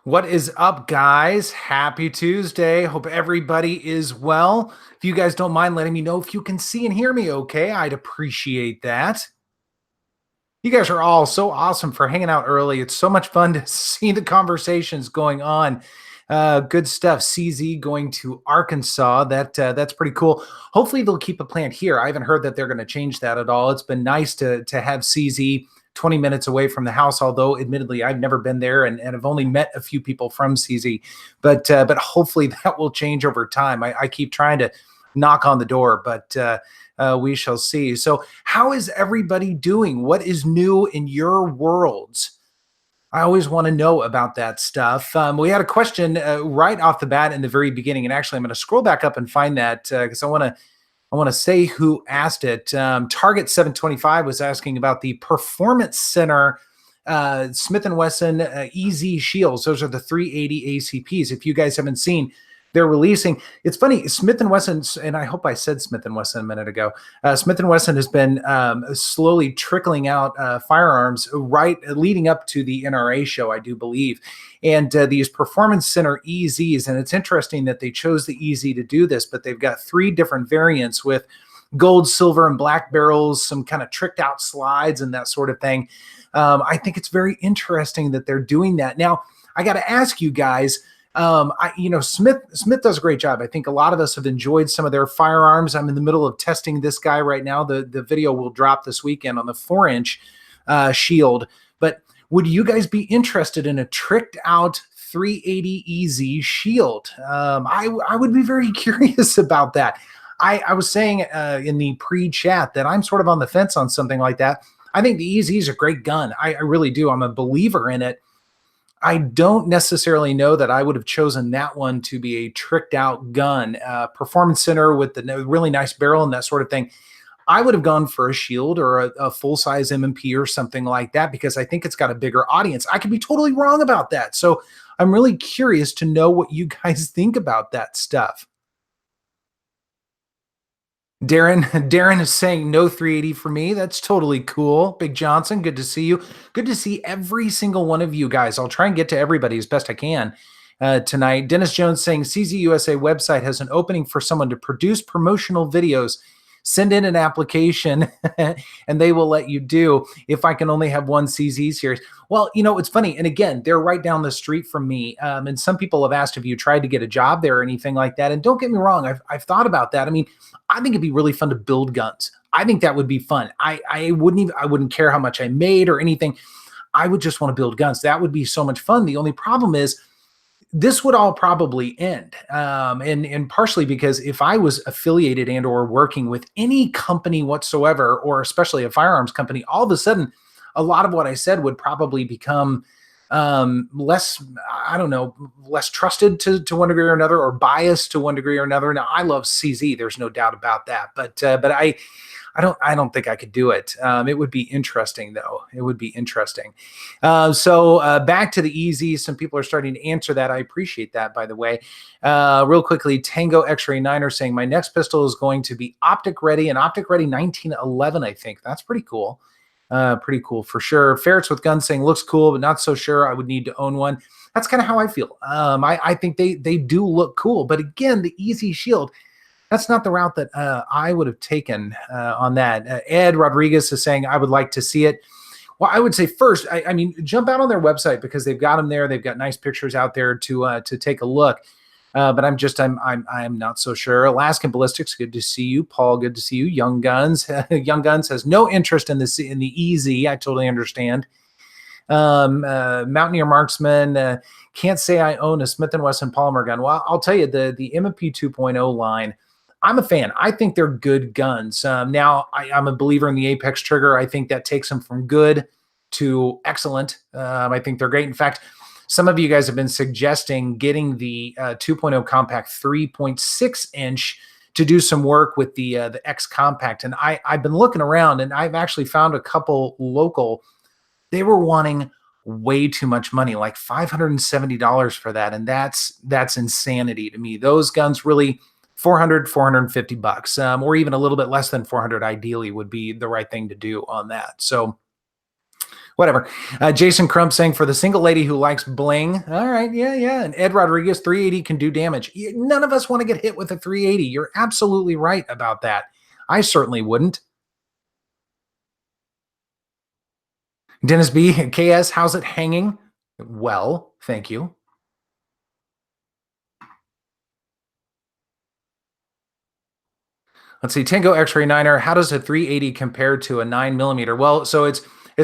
What is up, guys? Happy Tuesday. Hope everybody is well. If you guys don't mind letting me know if you can see and hear me okay, I'd appreciate that. You guys are all so awesome for hanging out early. It's so much fun to see the conversations going on. Good stuff. CZ going to Arkansas. That's pretty cool. Hopefully they'll keep a plant here. I haven't heard that they're going to change that at all. It's been nice to have CZ 20 minutes away from the house, although admittedly I've never been there and I've only met a few people from CZ. But hopefully that will change over time. I keep trying to knock on the door, but we shall see. So how is everybody doing? What is new in your worlds? I always want to know about that stuff. We had a question right off the bat in the very beginning, and actually I'm going to scroll back up and find that because I want to say who asked it. Target 725 was asking about the Performance Center Smith & Wesson EZ shields. Those are the 380 ACPs. If you guys haven't seen, they're releasing. It's funny, Smith & Wesson, and I hope I said Smith & Wesson a minute ago. Smith & Wesson has been slowly trickling out firearms right leading up to the NRA show, I do believe. And these Performance Center EZs, and it's interesting that they chose the EZ to do this, but they've got 3 different variants with gold, silver, and black barrels, some kind of tricked out slides and that sort of thing. I think it's very interesting that they're doing that. Now, I got to ask you guys, Smith does a great job. I think a lot of us have enjoyed some of their firearms. I'm in the middle of testing this guy right now. The video will drop this weekend on the 4-inch shield. But would you guys be interested in a tricked out 380 EZ shield? I would be very curious about that. I was saying in the pre-chat that I'm sort of on the fence on something like that. I think the EZ is a great gun. I really do. I'm a believer in it. I don't necessarily know that I would have chosen that one to be a tricked out gun. Performance Center with the really nice barrel and that sort of thing. I would have gone for a shield or a full-size M&P or something like that because I think it's got a bigger audience. I could be totally wrong about that. So I'm really curious to know what you guys think about that stuff. Darren is saying no 380 for me. That's totally cool. Big Johnson, good to see you. Good to see every single one of you guys. I'll try and get to everybody as best I can tonight. Dennis Jones saying CZ USA website has an opening for someone to produce promotional videos. Send in an application and they will let you do. If I can only have one CZ series. Well, it's funny. And again, they're right down the street from me. And some people have asked if you tried to get a job there or anything like that. And don't get me wrong. I've thought about that. I mean, I think it'd be really fun to build guns. I think that would be fun. I wouldn't care how much I made or anything. I would just want to build guns. That would be so much fun. The only problem is this would all probably end. And partially because if I was affiliated and or working with any company whatsoever, or especially a firearms company, all of a sudden, a lot of what I said would probably become less trusted to one degree or another, or biased to one degree or another. Now, I love CZ. There's no doubt about that. But I don't think I could do it. It would be interesting, though. It would be interesting. So back to the EZ. Some people are starting to answer that. I appreciate that, by the way. Real quickly, Tango X-Ray 9 saying, my next pistol is going to be optic ready, and optic ready 1911, I think. That's pretty cool. Pretty cool for sure. Ferrets with Guns saying, looks cool, but not so sure I would need to own one. That's kind of how I feel. I think they do look cool. But again, the EZ shield, that's not the route that I would have taken on that. Ed Rodriguez is saying, I would like to see it. Well, I would say first, I mean, jump out on their website because they've got them there. They've got nice pictures out there to take a look. But I'm not so sure. Alaskan Ballistics, good to see you. Paul, good to see you. Young Guns, Young Guns has no interest in the EZ. I totally understand. Mountaineer Marksman, can't say I own a Smith & Wesson polymer gun. Well, I'll tell you, the M&P 2.0 line, I'm a fan. I think they're good guns. Now, I'm a believer in the Apex trigger. I think that takes them from good to excellent. I think they're great. In fact, some of you guys have been suggesting getting the 2.0 compact 3.6 inch to do some work with the X-Compact. And I've been looking around, and I've actually found a couple local. They were wanting way too much money, like $570 for that. And that's insanity to me. Those guns really 400, 450 bucks, or even a little bit less than 400 ideally would be the right thing to do on that. So whatever. Jason Crump saying, for the single lady who likes bling. All right. Yeah. Yeah. And Ed Rodriguez, 380 can do damage. None of us want to get hit with a 380. You're absolutely right about that. I certainly wouldn't. Dennis B, KS, how's it hanging? Well, thank you. Let's see, Tango X-Ray Niner, how does a 380 compare to a 9mm? Well, so it's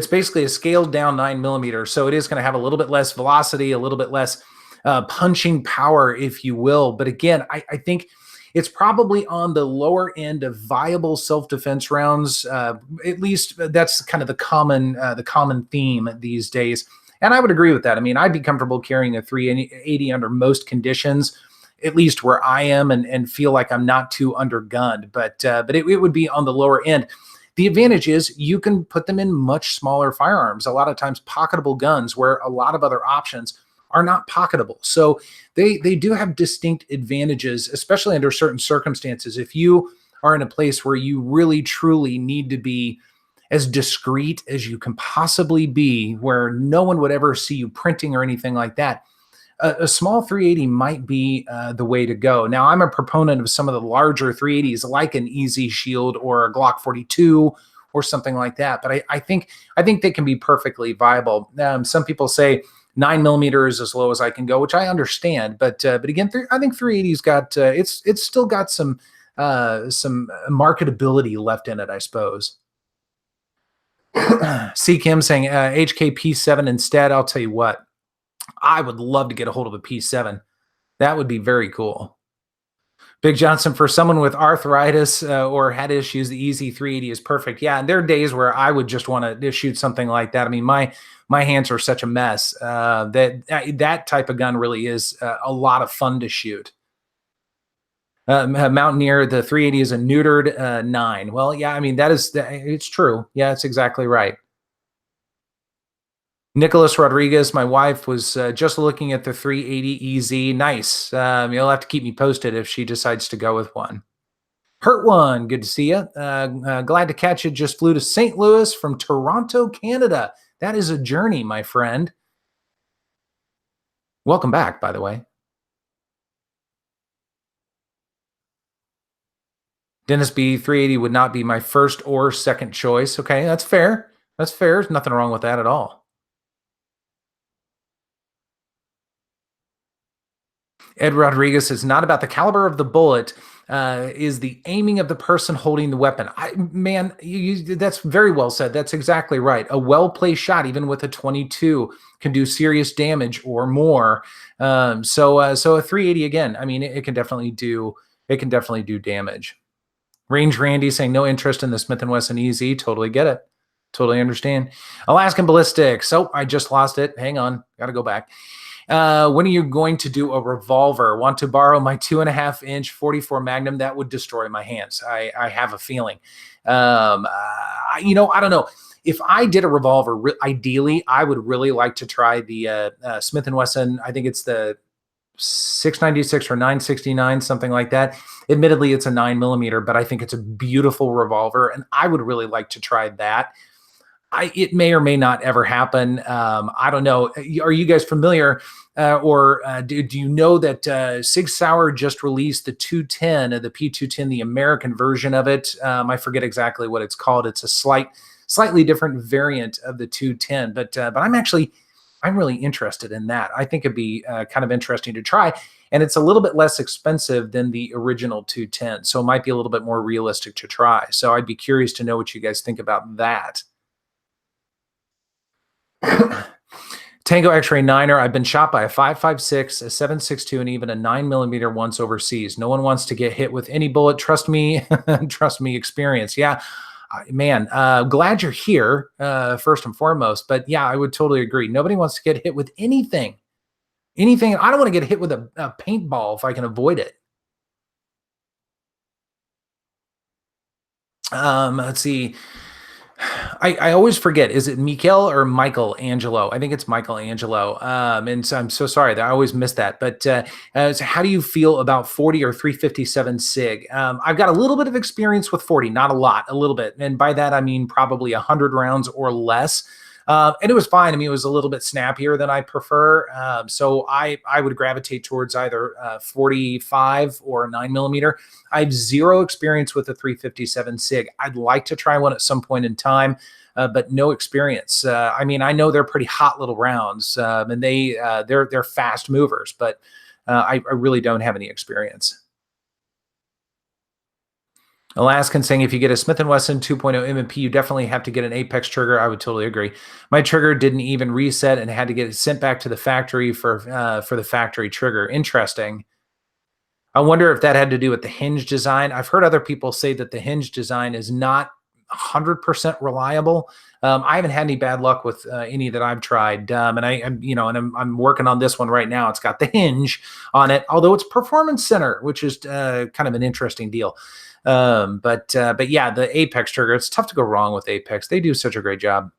basically a scaled down 9mm, so it is going to have a little bit less velocity, a little bit less punching power, if you will. But again, I think it's probably on the lower end of viable self-defense rounds. At least that's kind of the common theme these days. And I would agree with that. I mean, I'd be comfortable carrying a 380 under most conditions, at least where I am, and feel like I'm not too undergunned. But it would be on the lower end. The advantage is you can put them in much smaller firearms, a lot of times pocketable guns, where a lot of other options are not pocketable. So they do have distinct advantages, especially under certain circumstances. If you are in a place where you really truly need to be as discreet as you can possibly be, where no one would ever see you printing or anything like that, a small 380 might be the way to go. Now, I'm a proponent of some of the larger 380s, like an EZ Shield or a Glock 42 or something like that. But I think they can be perfectly viable. Some people say 9mm is as low as I can go, which I understand. But again, I think 380's got it's still got some marketability left in it, I suppose. C Kim saying HKP7 instead. I'll tell you what, I would love to get a hold of a P7. That would be very cool. Big Johnson, for someone with arthritis or head issues, the Easy 380 is perfect. Yeah, and there are days where I would just want to shoot something like that. I mean, my hands are such a mess that type of gun really is a lot of fun to shoot. Mountaineer, the 380 is a neutered 9. Well, yeah, I mean, it's true. Yeah, it's exactly right. Nicholas Rodriguez, my wife, was just looking at the 380 EZ. Nice. You'll have to keep me posted if she decides to go with one. Hurt One, good to see you. Glad to catch you. Just flew to St. Louis from Toronto, Canada. That is a journey, my friend. Welcome back, by the way. Dennis B, 380 would not be my first or second choice. Okay, that's fair. That's fair. There's nothing wrong with that at all. Ed Rodriguez is not about the caliber of the bullet, is the aiming of the person holding the weapon. Man, that's very well said. That's exactly right. A well-placed shot, even with a 22, can do serious damage or more. So a 380 again. I mean, it can definitely do damage. Range Randy saying no interest in the Smith & Wesson EZ. Totally get it. Totally understand. Alaskan Ballistics. Oh, I just lost it. Hang on. Got to go back. When are you going to do a revolver? Want to borrow my 2.5-inch 44 Magnum? That would destroy my hands. I have a feeling. I don't know. If I did a revolver, ideally, I would really like to try the Smith & Wesson. I think it's the 696 or 969, something like that. Admittedly, it's a 9mm, but I think it's a beautiful revolver, and I would really like to try that. It may or may not ever happen. I don't know. Are you guys familiar, or do you know that Sig Sauer just released the 210, the P210, the American version of it? I forget exactly what it's called. It's a slightly different variant of the 210, but I'm really interested in that. I think it'd be kind of interesting to try, and it's a little bit less expensive than the original 210, so it might be a little bit more realistic to try. So I'd be curious to know what you guys think about that. Tango X-Ray Niner, I've been shot by a 5.56, a 7.62, and even a 9mm once overseas. No one wants to get hit with any bullet. Trust me, trust me, experience. Yeah, man, glad you're here, first and foremost. But yeah, I would totally agree. Nobody wants to get hit with anything. Anything. I don't want to get hit with a paintball if I can avoid it. Let's see. I always forget. Is it Mikel or Michael Angelo? I think it's Michael Angelo. And so I'm so sorry that I always miss that. But so how do you feel about 40 or 357 SIG? I've got a little bit of experience with 40, not a lot, a little bit. And by that, I mean probably 100 rounds or less. And it was fine. I mean, it was a little bit snappier than I prefer. So I would gravitate towards either 45 or 9mm. I have zero experience with the 357 SIG. I'd like to try one at some point in time, but no experience. I mean, I know they're pretty hot little rounds, and they're fast movers, but I really don't have any experience. Alaskan saying, if you get a Smith & Wesson 2.0 M&P, you definitely have to get an Apex trigger. I would totally agree. My trigger didn't even reset and had to get it sent back to the factory for the factory trigger. Interesting. I wonder if that had to do with the hinge design. I've heard other people say that the hinge design is not 100% reliable. I haven't had any bad luck with any that I've tried, and I'm working on this one right now. It's got the hinge on it, although it's performance center, which is kind of an interesting deal. But yeah, the Apex trigger, it's tough to go wrong with Apex. They do such a great job.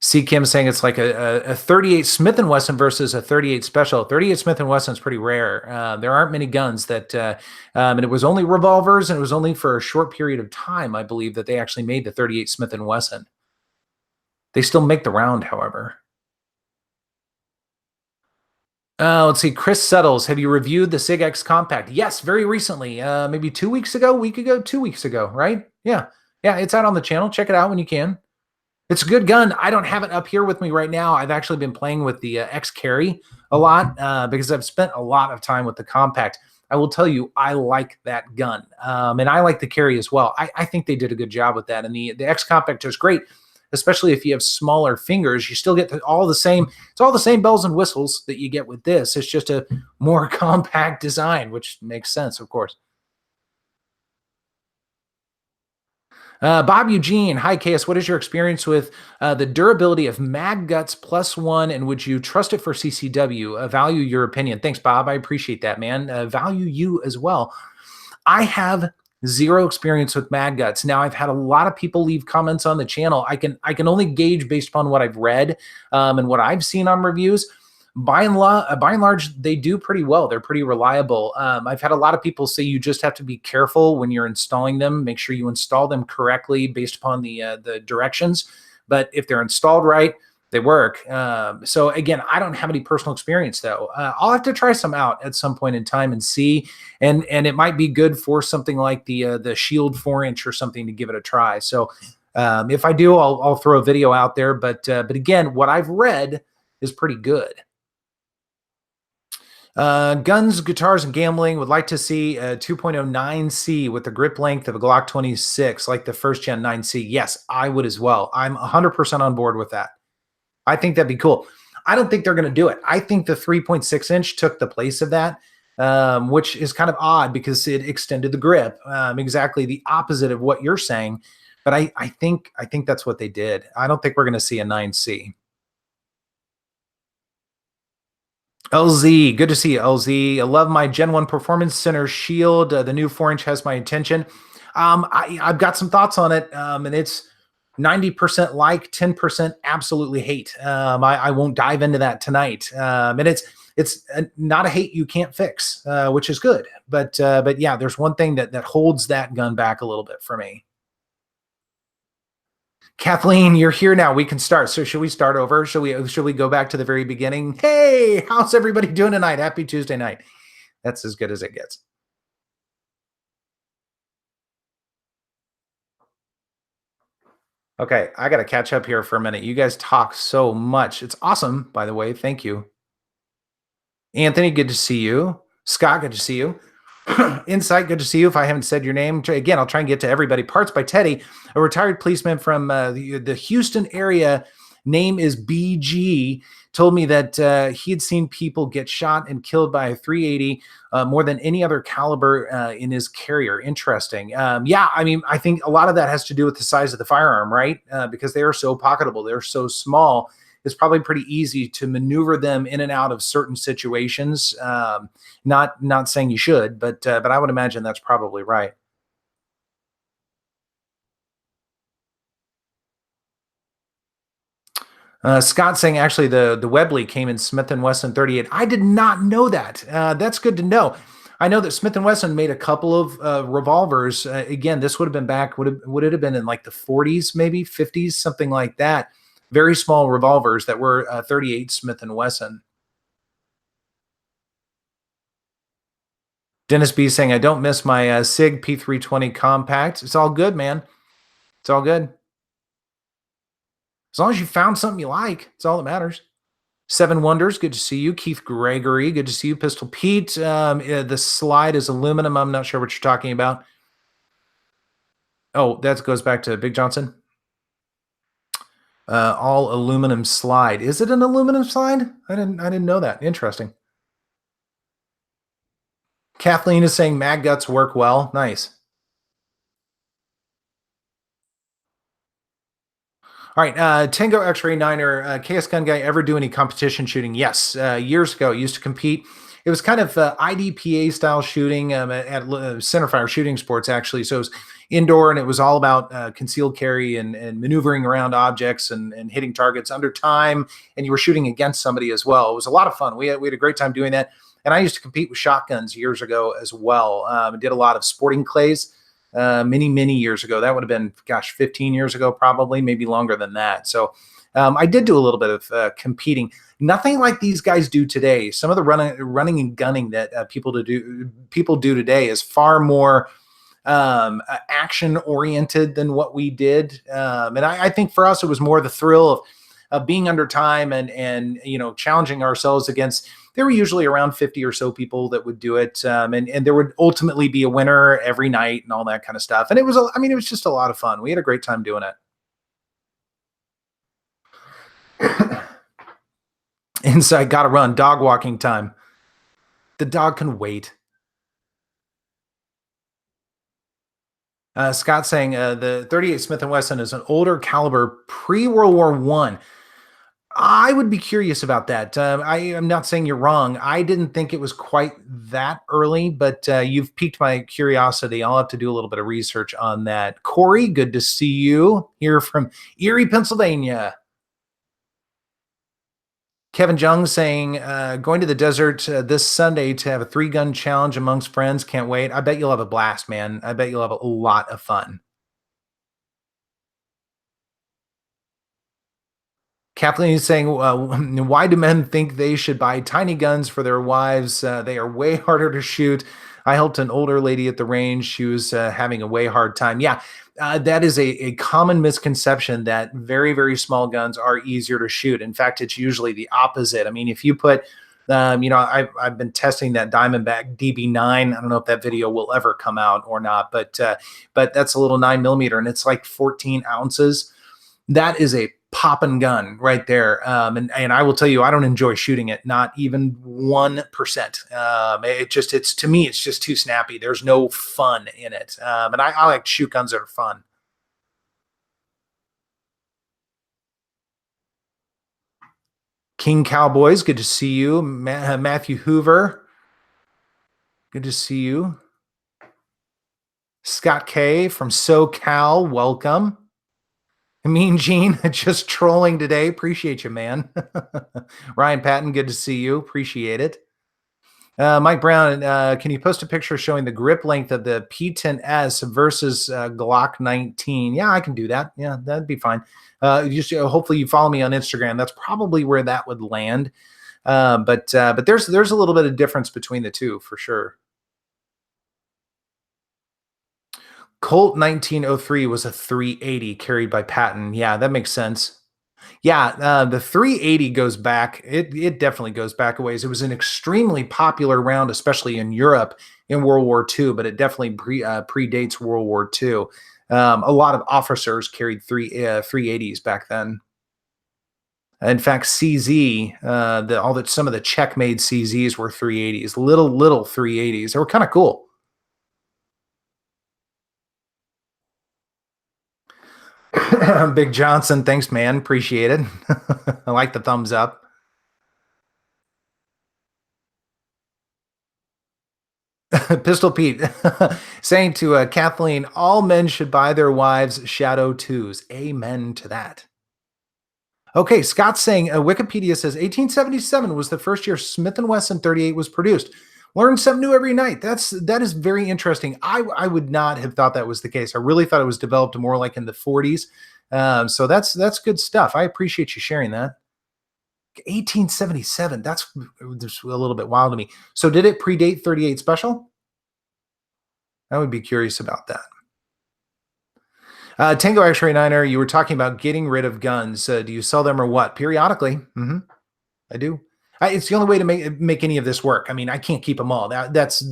C. Kim saying it's like a 38 Smith & Wesson versus a 38 Special. 38 Smith & Wesson is pretty rare. There aren't many guns that, and it was only revolvers, and it was only for a short period of time, I believe, that they actually made the 38 Smith & Wesson. They still make the round, however. Let's see. Chris Settles, have you reviewed the Sig X-Compact? Yes, very recently. Maybe 2 weeks ago, week ago, 2 weeks ago, right? Yeah. Yeah, it's out on the channel. Check it out when you can. It's a good gun. I don't have it up here with me right now. I've actually been playing with the X-Carry a lot because I've spent a lot of time with the Compact. I will tell you, I like that gun. And I like the Carry as well. I think they did a good job with that. And the X-Compact is great, especially if you have smaller fingers. You still get all the same. It's all the same bells and whistles that you get with this. It's just a more compact design, which makes sense, of course. Bob Eugene, hi, KS. What is your experience with the durability of Mag Guts +1, and would you trust it for CCW? Value your opinion. Thanks, Bob. I appreciate that, man. Value you as well. I have zero experience with Mag Guts. Now, I've had a lot of people leave comments on the channel. I can only gauge based upon what I've read and what I've seen on reviews. By and large, they do pretty well. They're pretty reliable. I've had a lot of people say you just have to be careful when you're installing them. Make sure you install them correctly based upon the directions. But if they're installed right, they work. So again, I don't have any personal experience though. I'll have to try some out at some point in time and see. And it might be good for something like the Shield 4-inch or something to give it a try. So if I do, I'll throw a video out there. But again, what I've read is pretty good. Guns, guitars, and gambling would like to see a 2.0 9C with the grip length of a Glock 26, like the first gen 9C. Yes, I would as well. I'm 100% on board with that. I think that'd be cool. I don't think they're going to do it. I think the 3.6 inch took the place of that, which is kind of odd because it extended the grip. Exactly the opposite of what you're saying. But I think that's what they did. I don't think we're going to see a 9C. LZ, good to see you, LZ. I love my Gen 1 Performance Center Shield. The new 4-inch has my attention. I've got some thoughts on it, and it's 90% like, 10% absolutely hate. I won't dive into that tonight. And it's not a hate you can't fix, which is good. But yeah, there's one thing that holds that gun back a little bit for me. Kathleen, you're here now. We can start. So should we start over? Should we go back to the very beginning? Hey, how's everybody doing tonight? Happy Tuesday night. That's as good as it gets. Okay, I got to catch up here for a minute. You guys talk so much. It's awesome, by the way. Thank you. Anthony, good to see you. Scott, good to see you. Insight, good to see you. If I haven't said your name, again, I'll try and get to everybody. Parts by Teddy, a retired policeman from the Houston area. Name is BG. Told me that he had seen people get shot and killed by a 380 more than any other caliber in his carrier. Interesting. Yeah, I mean, I think a lot of that has to do with the size of the firearm, right? Because they are so pocketable. They're so small. It's probably pretty easy to maneuver them in and out of certain situations. Not saying you should, but I would imagine that's probably right. Scott saying actually the Webley came in Smith and Wesson 38. I did not know that. That's good to know. I know that Smith and Wesson made a couple of revolvers. Again, this would have been back. Would it have been in like the 40s, maybe 50s, something like that? Very small revolvers that were 38 Smith and Wesson. Dennis B saying, I don't miss my Sig P320 compact. It's all good, man. It's all good. As long as you found something you like, it's all that matters. Seven Wonders, good to see you. Keith Gregory, good to see you. Pistol Pete, the slide is aluminum. I'm not sure what you're talking about. Oh, that goes back to Big Johnson. All aluminum slide. Is it an aluminum slide? I didn't know that. Interesting. Kathleen is saying mag guts work well. Nice. All right, Tango X-Ray Niner, KS Gun Guy, ever do any competition shooting? Yes, years ago, used to compete. It was kind of IDPA style shooting at Centerfire Shooting Sports, actually. So it was indoor, and it was all about concealed carry and maneuvering around objects and hitting targets under time. And you were shooting against somebody as well. It was a lot of fun. We had a great time doing that. And I used to compete with shotguns years ago as well. Did a lot of sporting clays. Many years ago. That would have been, gosh, 15 years ago, probably, maybe longer than that. So I did do a little bit of competing. Nothing like these guys do today. Some of the running and gunning that people do today is far more action oriented than what we did. And I think for us, it was more the thrill of being under time and challenging ourselves against. There were usually around 50 or so people that would do it. And there would ultimately be a winner every night and all that kind of stuff. And it was just a lot of fun. We had a great time doing it. Inside, gotta run. Dog walking time. The dog can wait. Scott saying the 38 Smith & Wesson is an older caliber pre-World War I would be curious about that. I am not saying you're wrong. I didn't think it was quite that early, but you've piqued my curiosity. I'll have to do a little bit of research on that. Corey, good to see you here from Erie, Pennsylvania. Kevin Jung saying, going to the desert this Sunday to have a 3-gun challenge amongst friends. Can't wait. I bet you'll have a blast, man. I bet you'll have a lot of fun. Kathleen is saying, why do men think they should buy tiny guns for their wives? They are way harder to shoot. I helped an older lady at the range. She was having a way hard time. Yeah, that is a common misconception that very, very small guns are easier to shoot. In fact, it's usually the opposite. I mean, if you put, I've been testing that Diamondback DB9. I don't know if that video will ever come out or not, but that's a little 9mm and it's like 14 ounces. That is a popping gun right there. And I will tell you, I don't enjoy shooting it, not even 1%. It's to me, it's just too snappy. There's no fun in it. And I like to shoot guns that are fun. King Cowboys, good to see you. Matthew Hoover, good to see you. Scott K from SoCal, welcome. Mean Gene, just trolling today. Appreciate you, man. Ryan Patton, good to see you. Appreciate it. Mike Brown, can you post a picture showing the grip length of the P10S versus Glock 19? Yeah, I can do that. Yeah, that'd be fine. Hopefully you follow me on Instagram. That's probably where that would land. But there's a little bit of difference between the two for sure. Colt 1903 was a 380 carried by Patton. Yeah, that makes sense. Yeah, the 380 goes back. It definitely goes back a ways. It was an extremely popular round, especially in Europe in World War II, but it definitely predates World War II. A lot of officers carried 380s back then. In fact, CZ, some of the Czech-made CZs were 380s, little 380s. They were kind of cool. Big Johnson, thanks, man. Appreciate it. I like the thumbs up. Pistol Pete saying to Kathleen, all men should buy their wives Shadow 2s. Amen to that. Okay, Scott's saying Wikipedia says 1877 was the first year Smith & Wesson 38 was produced. Learn something new every night. That is very interesting. I would not have thought that was the case. I really thought it was developed more like in the 40s. So that's good stuff. I appreciate you sharing that. 1877. That's just a little bit wild to me. So did it predate 38 Special? I would be curious about that. Tango X-Ray Niner, you were talking about getting rid of guns. Do you sell them or what? Periodically. I do. It's the only way to make any of this work. I mean, I can't keep them all. That's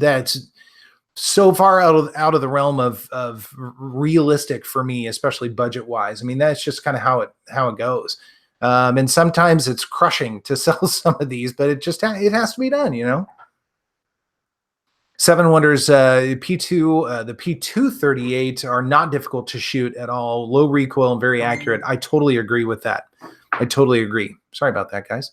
so far out of the realm of realistic for me, especially budget wise. I mean, that's just kind of how it goes. And sometimes it's crushing to sell some of these, but it has to be done, you know. Seven Wonders, P2, the P238 are not difficult to shoot at all. Low recoil and very accurate. I totally agree with that. I totally agree. Sorry about that, guys.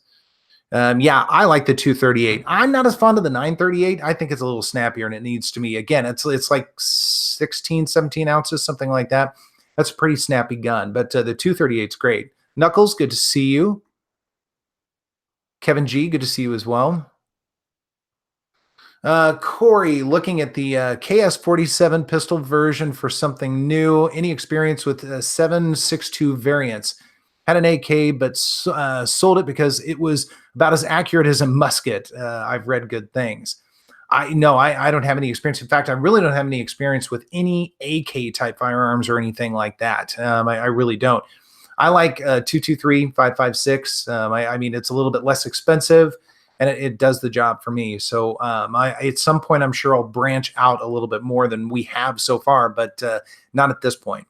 Yeah, I like the 238. I'm not as fond of the 938. I think it's a little snappier and it needs to be. Again, it's like 16, 17 ounces, something like that. That's a pretty snappy gun, but the 238 is great. Knuckles, good to see you. Kevin G, good to see you as well. Corey, looking at the KS47 pistol version for something new. Any experience with 7.62 variants? Had an AK, but sold it because it was about as accurate as a musket. I've read good things. I don't have any experience. In fact, I really don't have any experience with any AK type firearms or anything like that. I really don't. I like 223, 5.56. I mean, it's a little bit less expensive, and it does the job for me. So at some point, I'm sure I'll branch out a little bit more than we have so far, but not at this point.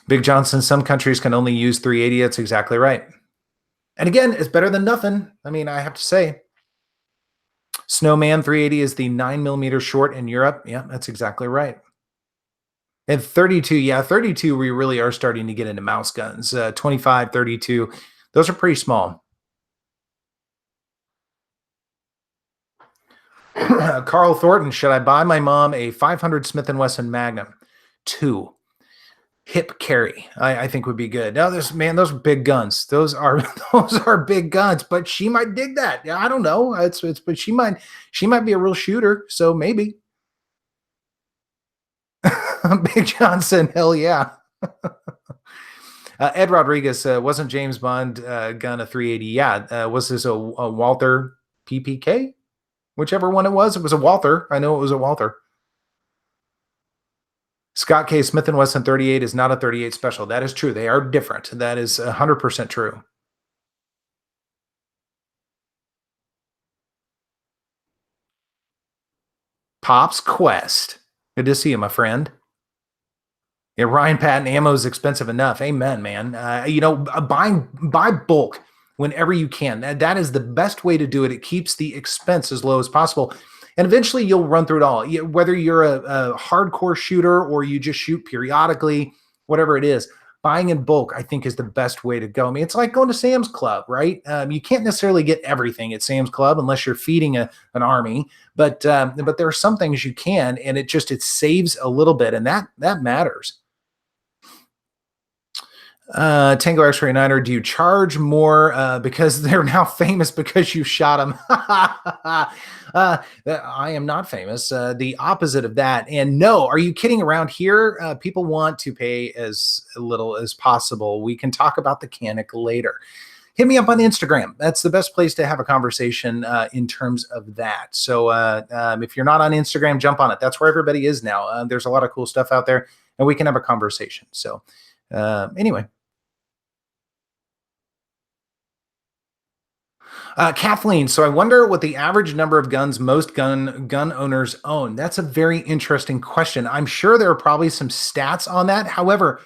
Big Johnson, some countries can only use 380. That's exactly right. And again, it's better than nothing. I mean, I have to say. Snowman 380 is the 9mm short in Europe. Yeah, that's exactly right. And 32, yeah, 32, we really are starting to get into mouse guns. 25, 32, those are pretty small. Carl Thornton, should I buy my mom a 500 Smith & Wesson Magnum? 2. Hip carry, I think would be good. Now, those are big guns. Those are big guns, but she might dig that. Yeah, I don't know. But she might be a real shooter, so maybe. Big Johnson, hell yeah. Ed Rodriguez, wasn't James Bond gun a 380? Yeah. Was this a Walther PPK? Whichever one it was a Walther. I know it was a Walther. Scott K. Smith & Wesson 38 is not a 38 Special. That is true. They are different. That is 100% true. Pop's Quest. Good to see you, my friend. Yeah, Ryan Patton, ammo is expensive enough. Amen, man. Buy bulk whenever you can. That is the best way to do it. It keeps the expense as low as possible. And eventually you'll run through it all. Whether you're a hardcore shooter or you just shoot periodically, whatever it is, buying in bulk, I think, is the best way to go. I mean, it's like going to Sam's Club, right? You can't necessarily get everything at Sam's Club unless you're feeding an army. But there are some things you can, and it saves a little bit, and that matters. Tango X-Ray Niner, do you charge more because they're now famous because you shot them? I am not famous. The opposite of that. And no, are you kidding? Around here, people want to pay as little as possible. We can talk about the Canic later. Hit me up on Instagram. That's the best place to have a conversation in terms of that. So if you're not on Instagram, jump on it. That's where everybody is now. There's a lot of cool stuff out there, and we can have a conversation. So anyway. Kathleen, so I wonder what the average number of guns most gun owners own. That's a very interesting question. I'm sure there are probably some stats on that. However,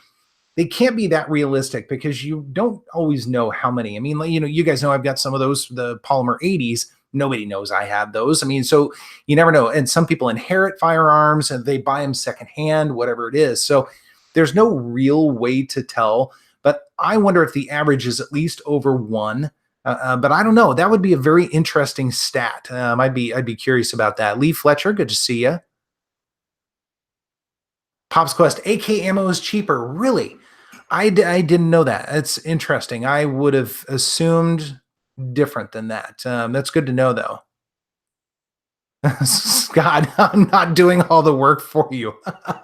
they can't be that realistic because you don't always know how many. I mean, you guys know I've got some of those, the polymer 80s. Nobody knows I have those. I mean, so you never know. And some people inherit firearms and they buy them secondhand, whatever it is. So there's no real way to tell. But I wonder if the average is at least over 1. But I don't know. That would be a very interesting stat. I'd be curious about that. Lee Fletcher, good to see you. Pop's Quest, AK ammo is cheaper. Really? I didn't know that. It's interesting. I would have assumed different than that. That's good to know, though. Scott, I'm not doing all the work for you.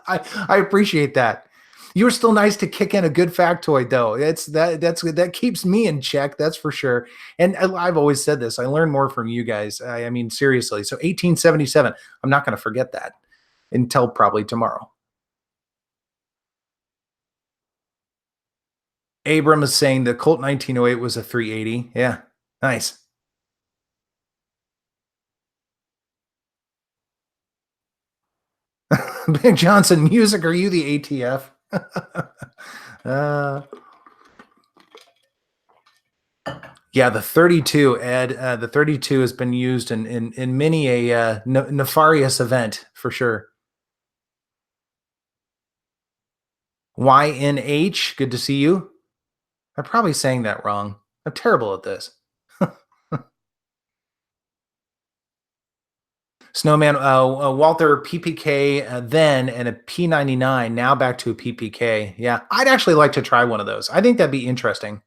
I appreciate that. You were still nice to kick in a good factoid, though. That keeps me in check. That's for sure. And I've always said this. I learn more from you guys. I mean, seriously. So 1877. I'm not going to forget that until probably tomorrow. Abram is saying the Colt 1908 was a 380. Yeah, nice. Big Johnson, music. Are you the ATF? uh, yeah, the 32, Ed. The 32 has been used in many a nefarious event for sure. YNH, good to see you. I'm probably saying that wrong. I'm terrible at this. Snowman, Walther PPK then and a P99, now back to a PPK. Yeah, I'd actually like to try one of those. I think that'd be interesting.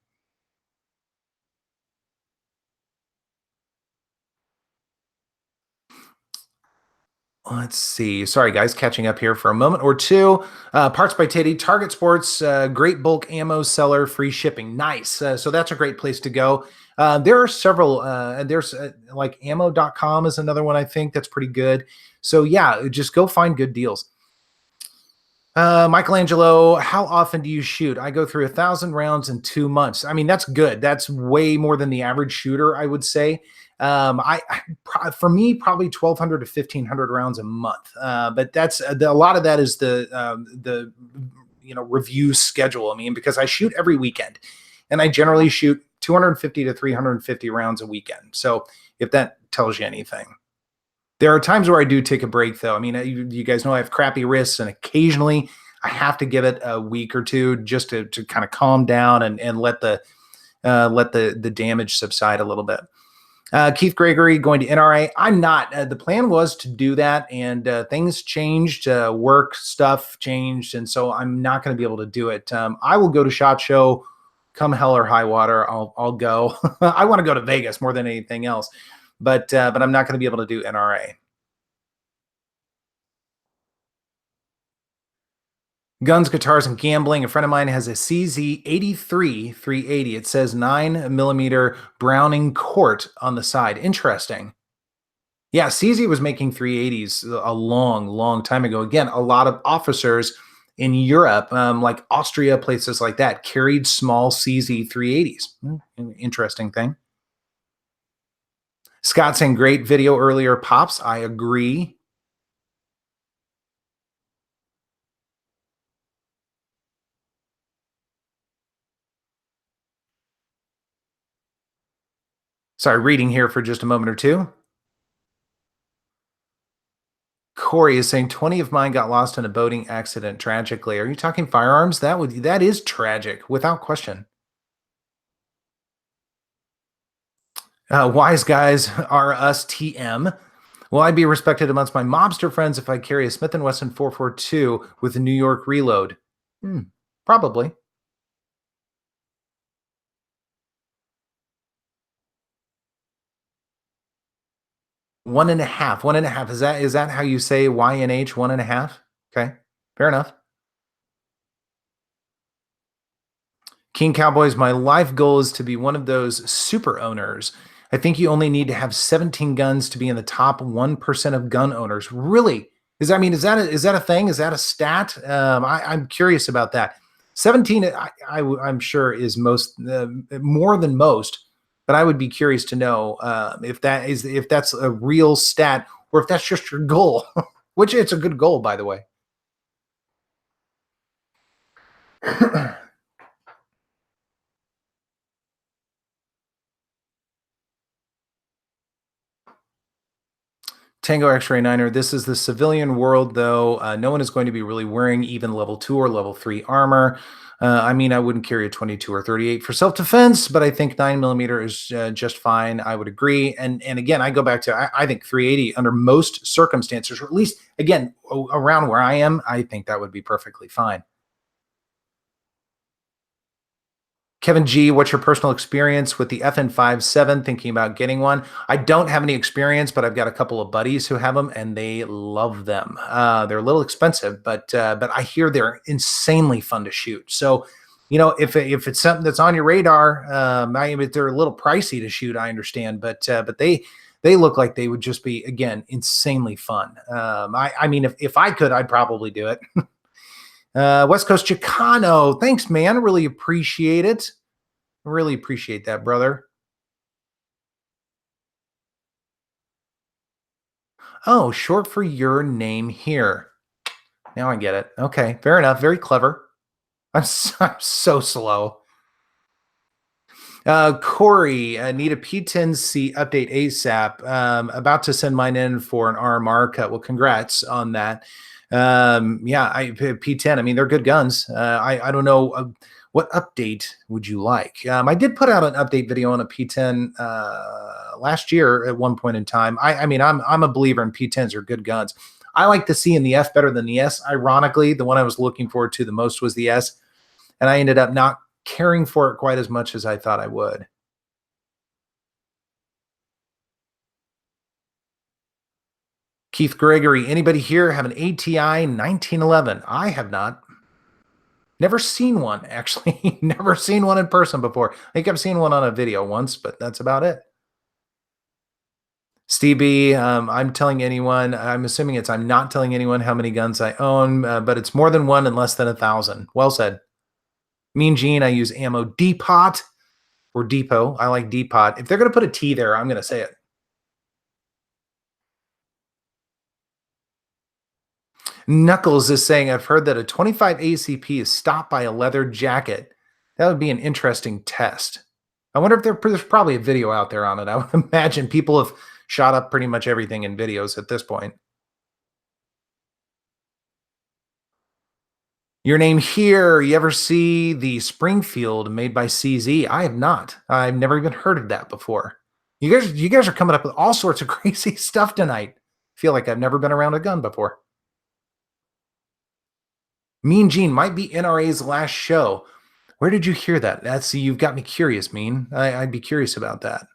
Let's see. Sorry, guys, catching up here for a moment or two. Parts by Teddy, Target Sports, great bulk ammo seller, free shipping. Nice. So that's a great place to go. There are several. There's like ammo.com is another one I think that's pretty good. So yeah, just go find good deals. Michelangelo, how often do you shoot? I go through 1,000 rounds in 2 months. I mean, that's good. That's way more than the average shooter, I would say. For me, probably 1,200 to 1,500 rounds a month. But that's a lot of that is the review schedule. I mean, because I shoot every weekend, and I generally shoot 250 to 350 rounds a weekend. So if that tells you anything. There are times where I do take a break, though. I mean, you guys know I have crappy wrists, and occasionally I have to give it a week or two just to kind of calm down and let the damage subside a little bit. Keith Gregory going to NRA. I'm not. The plan was to do that, and things changed. Work stuff changed, and so I'm not going to be able to do it. I will go to SHOT Show, come hell or high water. I'll go. I want to go to Vegas more than anything else, but I'm not going to be able to do NRA. Guns, Guitars, and Gambling. A friend of mine has a CZ83 380. It says 9mm Browning Court on the side. Interesting. Yeah, CZ was making 380s a long, long time ago. Again, a lot of officers in Europe, like Austria, places like that, carried small CZ 380s. Interesting thing. Scott saying great video earlier, Pops. I agree. Sorry, reading here for just a moment or two. Corey is saying 20 of mine got lost in a boating accident tragically. Are you talking firearms? That is tragic, without question. Wise guys are us TM. Will I be respected amongst my mobster friends if I carry a Smith & Wesson 442 with a New York reload? Probably. One and a half. One and a half. Is that how you say YNH? One and a half? Okay. Fair enough. King Cowboys, my life goal is to be one of those super owners. I think you only need to have 17 guns to be in the top 1% of gun owners. Really? Is that a thing? Is that a stat? I'm curious about that. 17, I'm sure is more than most, but I would be curious to know if that's a real stat or if that's just your goal, which it's a good goal, by the way. Tango X-Ray Niner. This is the civilian world, though. No one is going to be really wearing even level 2 or level 3 armor. I mean, I wouldn't carry a 22 or 38 for self-defense, but I think 9mm is just fine. I would agree. And again, I go back to, I think 380 under most circumstances, or at least, again, around where I am, I think that would be perfectly fine. Kevin G, what's your personal experience with the FN57? Thinking about getting one. I don't have any experience, but I've got a couple of buddies who have them, and they love them. They're a little expensive, but I hear they're insanely fun to shoot. So, if it's something that's on your radar, they're a little pricey to shoot. I understand, but they look like they would just be, again, insanely fun. I mean, if I could, I'd probably do it. West Coast Chicano, thanks, man. I really appreciate it. Really appreciate that, brother. Oh, short for your name here. Now I get it. Okay, fair enough. Very clever. I'm so slow. Corey, need a P10C update ASAP. About to send mine in for an RMR cut. Well, congrats on that. Yeah, P10. I mean, they're good guns. I don't know what update would you like. I did put out an update video on a P10 last year at one point in time. I mean, I'm a believer in P10s are good guns. I like the C and the F better than the S. Ironically, the one I was looking forward to the most was the S, and I ended up not caring for it quite as much as I thought I would. Keith Gregory, anybody here have an ATI 1911? I have not. Never seen one, actually. Never seen one in person before. I think I've seen one on a video once, but that's about it. Steve B, I'm telling anyone, I'm assuming I'm not telling anyone how many guns I own, but it's more than one and less than 1,000. Well said. Mean Gene, I use ammo depot or depot. I like depot. If they're going to put a T there, I'm going to say it. Knuckles is saying, I've heard that a 25 ACP is stopped by a leather jacket. That would be an interesting test. I wonder if there's probably a video out there on it. I would imagine people have shot up pretty much everything in videos at this point. Your name here. You ever see the Springfield made by CZ? I have not. I've never even heard of that before. You guys are coming up with all sorts of crazy stuff tonight. I feel like I've never been around a gun before. Mean Gene might be NRA's last show. Where did you hear that? You've got me curious, Mean. I'd be curious about that.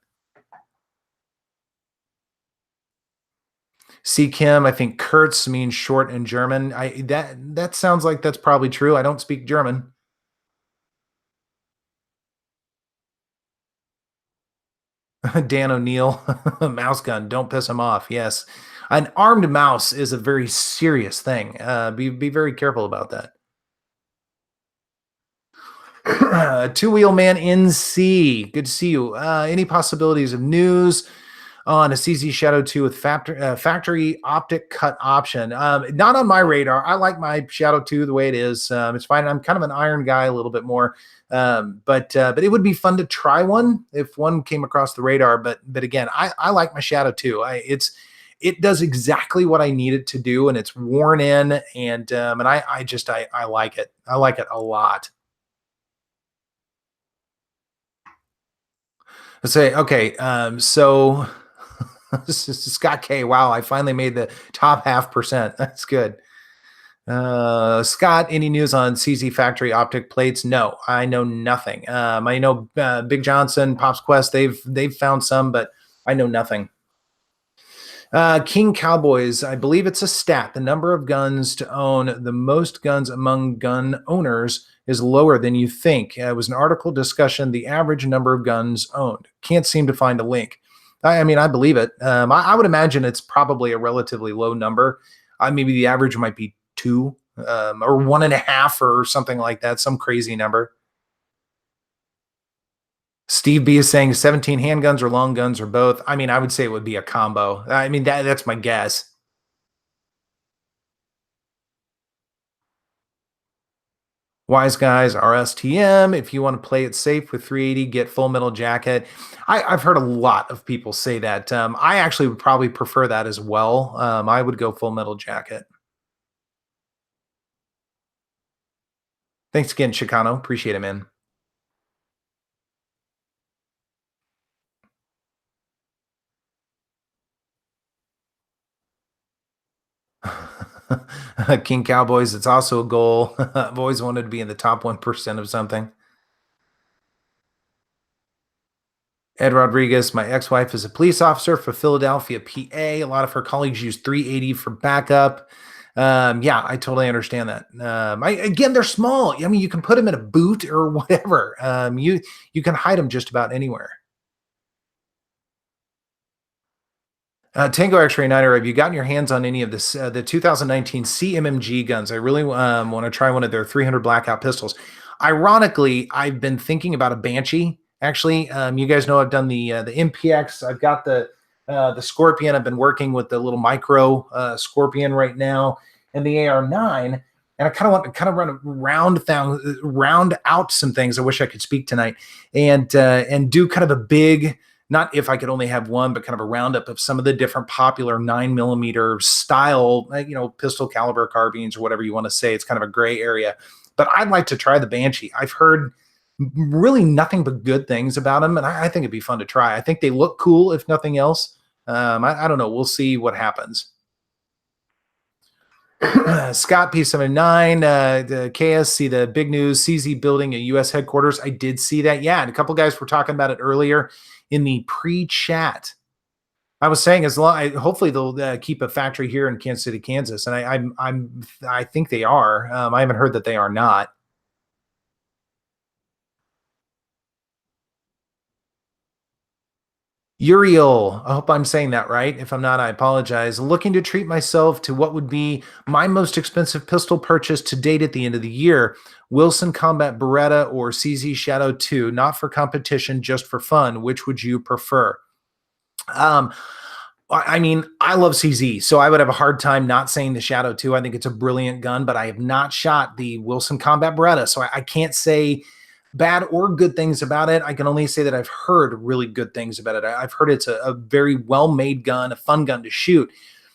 See Kim, I think Kurtz means short in German. That sounds like that's probably true. I don't speak German. Dan O'Neill, mouse gun. Don't piss him off. Yes, an armed mouse is a very serious thing. Be very careful about that. Two-wheel man NC. Good to see you. Any possibilities of news on a CZ Shadow 2 with factory optic cut option? Not on my radar. I like my Shadow 2 the way it is. It's fine. I'm kind of an iron guy a little bit more. But it would be fun to try one if one came across the radar. But again, I like my Shadow 2. It does exactly what I need it to do, and it's worn in, and I like it. I like it a lot. Let's say, okay, so Scott K. Wow, I finally made the top 0.5%. That's good. Scott, any news on CZ Factory optic plates? No, I know nothing. I know Big Johnson, Pops Quest, they've found some, but I know nothing. King Cowboys, I believe it's a stat. The number of guns to own, the most guns among gun owners is lower than you think. It was an article discussion, the average number of guns owned. Can't seem to find a link. I mean, I believe it. I would imagine it's probably a relatively low number. Maybe the average might be 2 or 1.5 or something like that, some crazy number. Steve B is saying 17 handguns or long guns or both. I mean, I would say it would be a combo. I mean, that's my guess. Wise Guys, RSTM. If you want to play it safe with 380, get full metal jacket. I've heard a lot of people say that. I actually would probably prefer that as well. I would go full metal jacket. Thanks again, Chicano. Appreciate it, man. King Cowboys, it's also a goal. I've always wanted to be in the top 1% of something. Ed Rodriguez, my ex-wife is a police officer for Philadelphia, PA. A lot of her colleagues use 380 for backup. Yeah, I totally understand that. Again, they're small. I mean, you can put them in a boot or whatever. You can hide them just about anywhere. Tango X-Ray Niner, have you gotten your hands on any of this the 2019 CMMG guns? I really want to try one of their 300 blackout pistols. Ironically, I've been thinking about a Banshee. Actually, you guys know I've done the MPX. I've got the Scorpion. I've been working with the little micro Scorpion right now, and the AR9. And I kind of want to run round out some things. I wish I could speak tonight and do kind of a big, not if I could only have one, but kind of a roundup of some of the different popular 9mm style, pistol caliber carbines or whatever you want to say. It's kind of a gray area, but I'd like to try the Banshee. I've heard really nothing but good things about them, and I think it'd be fun to try. I think they look cool, if nothing else. I don't know. We'll see what happens. Scott P79, the KSC, the big news, CZ building a U.S. headquarters. I did see that. Yeah, and a couple guys were talking about it earlier in the pre-chat. I was saying hopefully they'll keep a factory here in Kansas City, Kansas, and I think they are. I haven't heard that they are not. Uriel, I hope I'm saying that right. If I'm not, I apologize. Looking to treat myself to what would be my most expensive pistol purchase to date at the end of the year. Wilson Combat Beretta or CZ Shadow 2, not for competition, just for fun. Which would you prefer? I mean, I love CZ, so I would have a hard time not saying the Shadow 2. I think it's a brilliant gun, but I have not shot the Wilson Combat Beretta, so I can't say bad or good things about it. I can only say that I've heard really good things about it. I've heard it's a very well-made gun, a fun gun to shoot.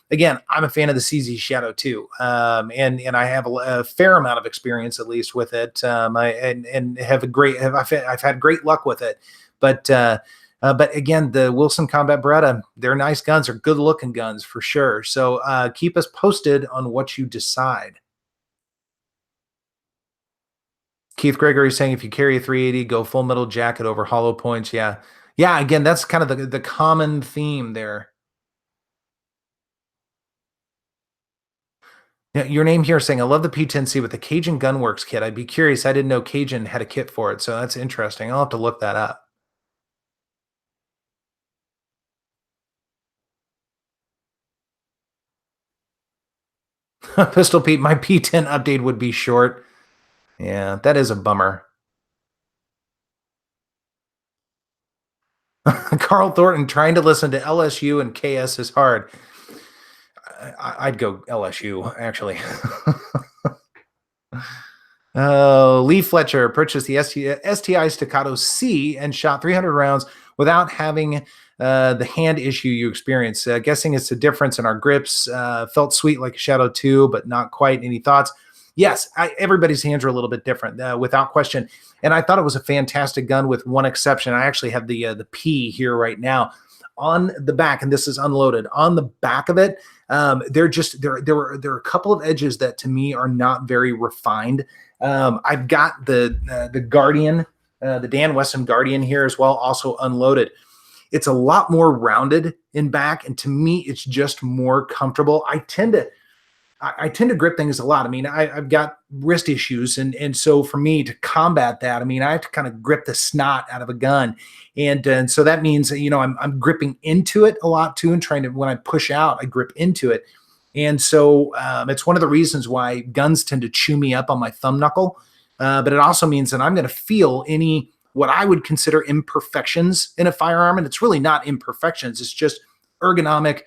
Again, I'm a fan of the CZ Shadow 2, and I have a fair amount of experience, at least, with it. I've had great luck with it, but again, the Wilson Combat Beretta, they're nice guns, they're good-looking guns for sure. So keep us posted on what you decide. Keith Gregory saying if you carry a 380, go full metal jacket over hollow points. Yeah. Yeah, again, that's kind of the common theme there. Yeah, your name here saying, I love the P10C with the Cajun Gunworks kit. I'd be curious. I didn't know Cajun had a kit for it, so that's interesting. I'll have to look that up. Pistol Pete, my P10 update would be short. Yeah, that is a bummer. Carl Thornton trying to listen to LSU and KS is hard. I'd go LSU, actually. Lee Fletcher purchased the STI Staccato C and shot 300 rounds without having the hand issue you experience. Guessing it's the difference in our grips. Felt sweet like a Shadow 2, but not quite. Any thoughts? Yes, everybody's hands are a little bit different, without question. And I thought it was a fantastic gun with one exception. I actually have the P here right now on the back, and this is unloaded. On the back of it, there are a couple of edges that to me are not very refined. I've got the Guardian, the Dan Wesson Guardian here as well, also unloaded. It's a lot more rounded in back, and to me, it's just more comfortable. I tend to grip things a lot. I mean, I've got wrist issues, and so for me to combat that, I mean, I have to kind of grip the snot out of a gun, and so that means I'm gripping into it a lot too, and trying to, when I push out, I grip into it, and so it's one of the reasons why guns tend to chew me up on my thumb knuckle, but it also means that I'm going to feel any what I would consider imperfections in a firearm, and it's really not imperfections; it's just ergonomic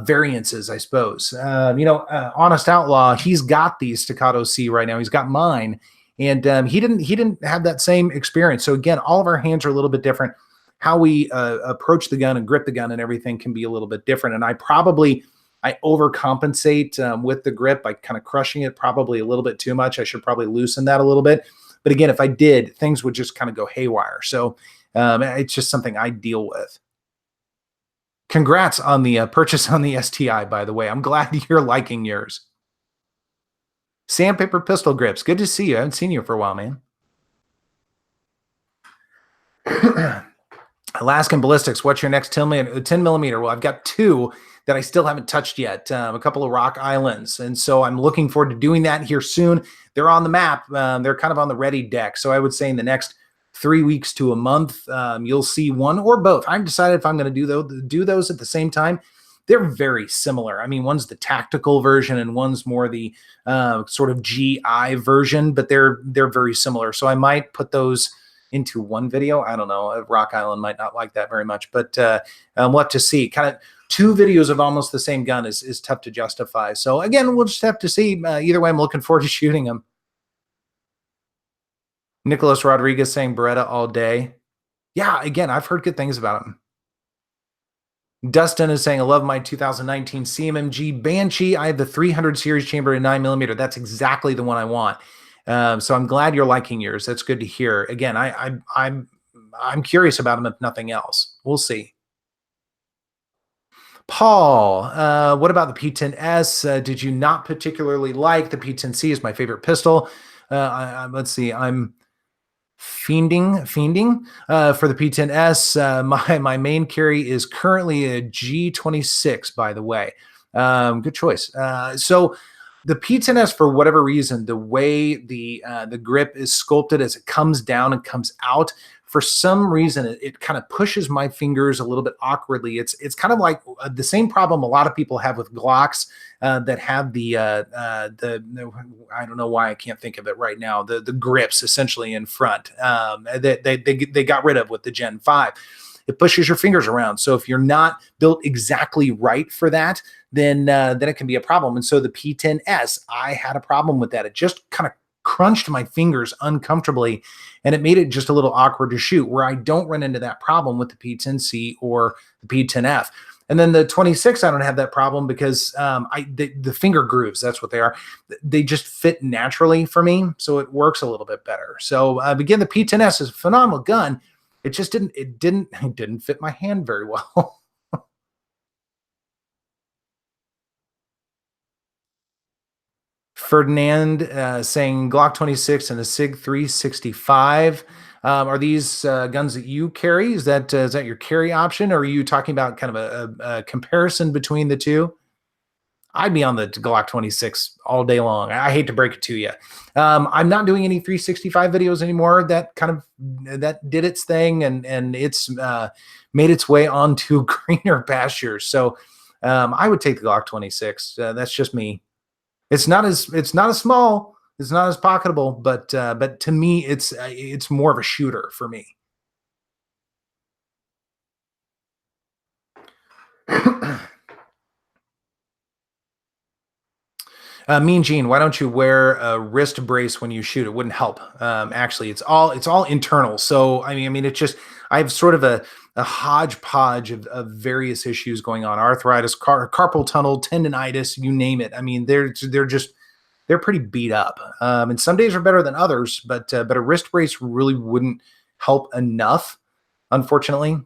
variances, I suppose. Honest Outlaw, he's got the Staccato C right now. He's got mine, and he didn't have that same experience. So again, all of our hands are a little bit different. How we approach the gun and grip the gun and everything can be a little bit different. And I overcompensate with the grip by kind of crushing it probably a little bit too much. I should probably loosen that a little bit. But again, if I did, things would just kind of go haywire. So it's just something I deal with. Congrats on the purchase on the STI, by the way. I'm glad you're liking yours. Sandpaper pistol grips. Good to see you. I haven't seen you for a while, man. Alaskan Ballistics, what's your next 10 millimeter? Well, I've got two that I still haven't touched yet, a couple of rock islands. And so I'm looking forward to doing that here soon. They're on the map. They're kind of on the ready deck. So I would say in the next 3 weeks to a month, you'll see one or both. I've decided if I'm going to do those at the same time. They're very similar. I mean, one's the tactical version and one's more the sort of GI version, but they're very similar. So I might put those into one video. I don't know. Rock Island might not like that very much, but we'll have to see. Kind of two videos of almost the same gun is tough to justify. So again, we'll just have to see. Either way, I'm looking forward to shooting them. Nicholas Rodriguez saying Beretta all day. Yeah, again, I've heard good things about him. Dustin is saying, I love my 2019 CMMG Banshee. I have the 300 series chamber in 9mm. That's exactly the one I want. So I'm glad you're liking yours. That's good to hear. Again, I'm curious about them if nothing else. We'll see. Paul, what about the P10S? Did you not particularly like the P10C? Is my favorite pistol. Let's see. I'm fiending for the P10S. My main carry is currently a G26, by the way. Good choice. So the P10S, for whatever reason, the way the grip is sculpted as it comes down and comes out, for some reason, it kind of pushes my fingers a little bit awkwardly. It's kind of like the same problem a lot of people have with Glocks that have the I don't know why I can't think of it right now. The grips essentially in front they got rid of with the Gen 5. It pushes your fingers around. So if you're not built exactly right for that, then it can be a problem. And so the P10S, I had a problem with that. It just kind of crunched my fingers uncomfortably, and it made it just a little awkward to shoot, where I don't run into that problem with the P10C or the P10F. And then the 26, I don't have that problem because the finger grooves, that's what they are. They just fit naturally for me, so it works a little bit better. So again, the P10S is a phenomenal gun. It just didn't fit my hand very well. Ferdinand saying Glock 26 and a Sig 365. Are these guns that you carry? Is that your carry option, or are you talking about kind of a comparison between the two? I'd be on the Glock 26 all day long. I hate to break it to you. I'm not doing any 365 videos anymore. That did its thing, and it's made its way onto greener pastures. So I would take the Glock 26. That's just me. It's not as small, it's not as pocketable, but to me, it's more of a shooter for me. Mean Gene, why don't you wear a wrist brace when you shoot? It wouldn't help. Actually, it's all internal. So I mean, it's just I have sort of a hodgepodge of various issues going on: arthritis, carpal tunnel, tendonitis, you name it. I mean, they're pretty beat up. And some days are better than others, but a wrist brace really wouldn't help enough, unfortunately.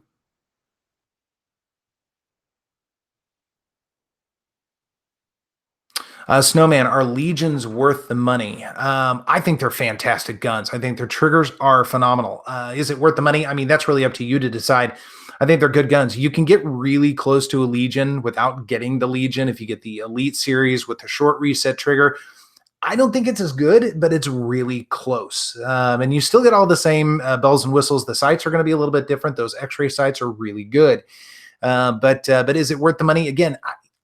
Snowman, are Legions worth the money? I think they're fantastic guns. I think their triggers are phenomenal. Is it worth the money? I mean, that's really up to you to decide. I think they're good guns. You can get really close to a Legion without getting the Legion if you get the Elite series with the short reset trigger. I don't think it's as good, but it's really close. And you still get all the same bells and whistles. The sights are going to be a little bit different. Those X-ray sights are really good. But is it worth the money? Again,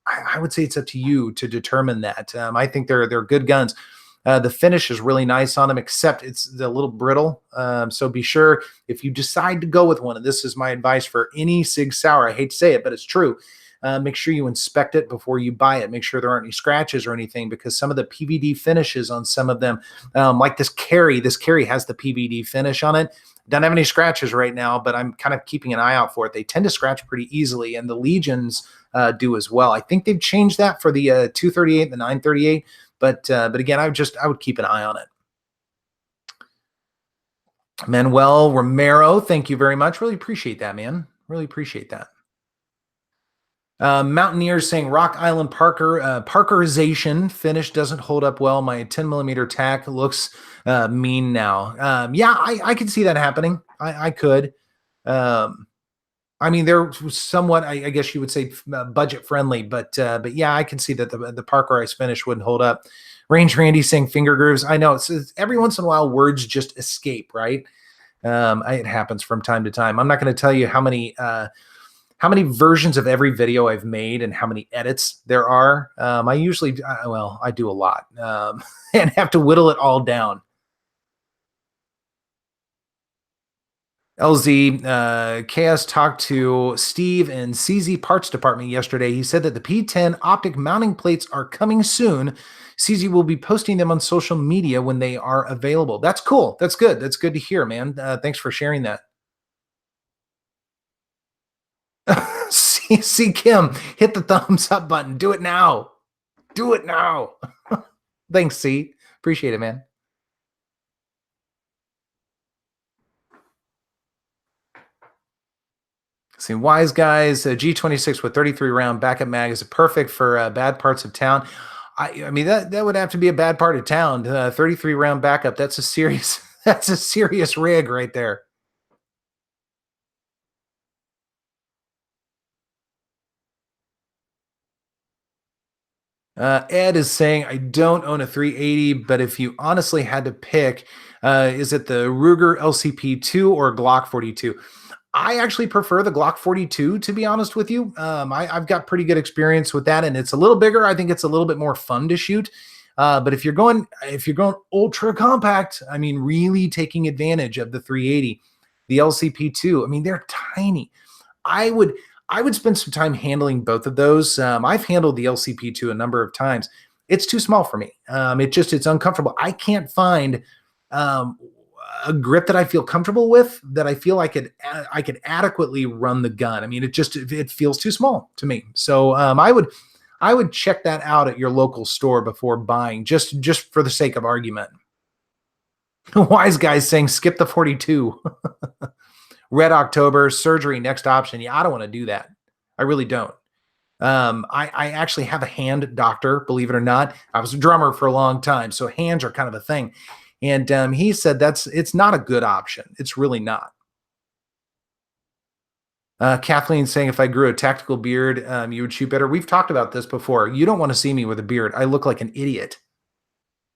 I would say it's up to you to determine that. I think they're good guns. The finish is really nice on them, except it's a little brittle. So be sure if you decide to go with one, and this is my advice for any Sig Sauer, I hate to say it, but it's true. Make sure you inspect it before you buy it. Make sure there aren't any scratches or anything, because some of the PVD finishes on some of them, like this carry has the PVD finish on it. Don't have any scratches right now, but I'm kind of keeping an eye out for it. They tend to scratch pretty easily, and the Legions do as well. I think they've changed that for the 238, the 938, but again, I would keep an eye on it. Manuel Romero, thank you very much. Really appreciate that, man. Really appreciate that. Mountaineers saying Rock Island Parkerization finish doesn't hold up well. My 10mm tack looks mean now. Yeah, I could see that happening. I could. I mean, they're somewhat, I guess you would say, budget friendly, but yeah, I can see that the Parker Ice finish wouldn't hold up. Range Randy saying finger grooves. I know it's every once in a while words just escape, right? It happens from time to time. I'm not going to tell you how many versions of every video I've made and how many edits there are. I usually, well, I do a lot and have to whittle it all down. LZ, KS talked to Steve and CZ Parts Department yesterday. He said that the P10 optic mounting plates are coming soon. CZ will be posting them on social media when they are available. That's cool. That's good. That's good to hear, man. Thanks for sharing that. see Kim, hit the thumbs up button. Do it now. Do it now. Thanks, C. Appreciate it, man. See, Wise Guys, G26 with 33 round backup mag is perfect for bad parts of town. I mean, that would have to be a bad part of town. 33 round backup. That's a serious, that's a serious rig right there. Ed is saying, I don't own a 380, but if you honestly had to pick, is it the Ruger LCP2 or Glock 42? I actually prefer the Glock 42, to be honest with you. I've got pretty good experience with that, and it's a little bigger. I think it's a little bit more fun to shoot. But if you're going ultra compact, I mean, really taking advantage of the 380, the LCP2, I mean, they're tiny. I would spend some time handling both of those. I've handled the LCP2 a number of times. It's too small for me. It's uncomfortable. I can't find a grip that I feel comfortable with, that I feel I could adequately run the gun. I mean, it feels too small to me. So I would check that out at your local store before buying, just for the sake of argument. Wise Guys saying skip the 42. Red October surgery, next option. Yeah, I don't want to do that. I really don't. I actually have a hand doctor, believe it or not. I was a drummer for a long time, so hands are kind of a thing. And he said it's not a good option. It's really not. Kathleen saying, if I grew a tactical beard, you would shoot better. We've talked about this before. You don't want to see me with a beard. I look like an idiot,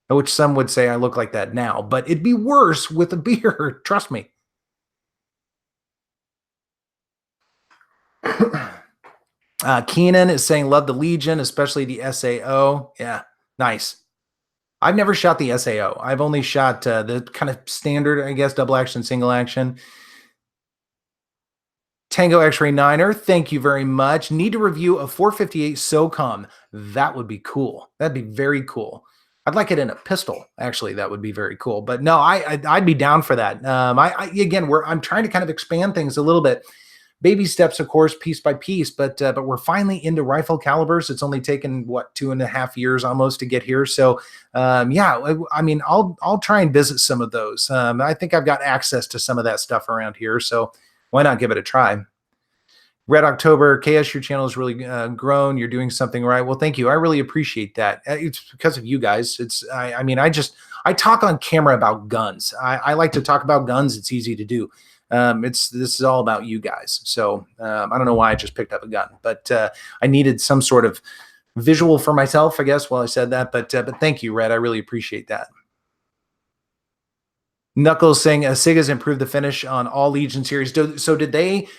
which some would say I look like that now, but it'd be worse with a beard. Trust me. Keenan is saying, love the Legion, especially the SAO. Yeah, nice. I've never shot the SAO. I've only shot the kind of standard, I guess, double action, single action. Tango X-Ray Niner, thank you very much. Need to review a 458 SOCOM. That would be cool. That'd be very cool. I'd like it in a pistol. Actually, that would be very cool. But no, I'd be down for that. I'm trying to kind of expand things a little bit. Baby steps, of course, piece by piece, but we're finally into rifle calibers. It's only taken 2.5 years almost to get here. So yeah, I mean, I'll try and visit some of those. I think I've got access to some of that stuff around here, so why not give it a try? Red October, KS, your channel is really grown. You're doing something right. Well, thank you. I really appreciate that. It's because of you guys. I talk on camera about guns. I like to talk about guns. It's easy to do. This is all about you guys. So I don't know why I just picked up a gun, but I needed some sort of visual for myself, I guess, while I said that. But thank you, Red. I really appreciate that. Knuckles saying Sig has improved the finish on all Legion series. So did they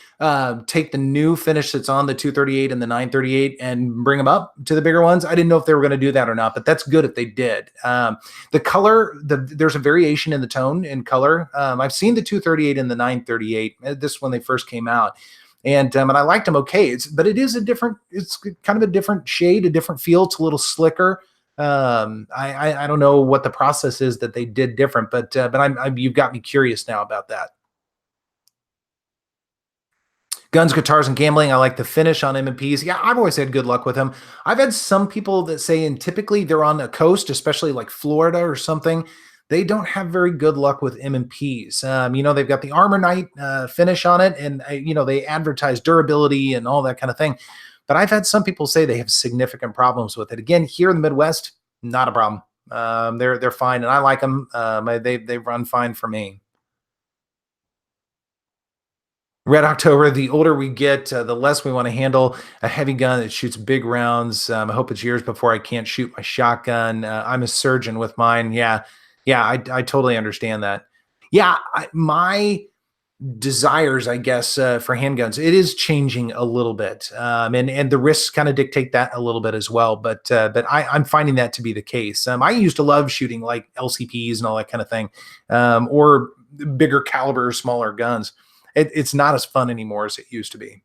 take the new finish that's on the 238 and the 938 and bring them up to the bigger ones? I didn't know if they were going to do that or not, but that's good if they did. The color, there's a variation in the tone and color. I've seen the 238 and the 938. This when they first came out. And I liked them okay. But it's kind of a different shade, a different feel. It's a little slicker. I don't know what the process is that they did different, but you've got me curious now about that. Guns, guitars, and gambling. I like the finish on M&Ps. Yeah, I've always had good luck with them. I've had some people that say, and typically they're on the coast, especially like Florida or something, they don't have very good luck with M&Ps. They've got the Armor Knight finish on it, and they advertise durability and all that kind of thing. But I've had some people say they have significant problems with it. Again, here in the Midwest, not a problem. They're fine, and I like them. They run fine for me. Red October, the older we get, the less we want to handle a heavy gun that shoots big rounds. I hope it's years before I can't shoot my shotgun. I'm a surgeon with mine. Yeah. Yeah. I totally understand that. Yeah. My desires, I guess, for handguns, it is changing a little bit. And the risks kind of dictate that a little bit as well. But I'm finding that to be the case. I used to love shooting like LCPs and all that kind of thing, or bigger caliber, smaller guns. It's not as fun anymore as it used to be.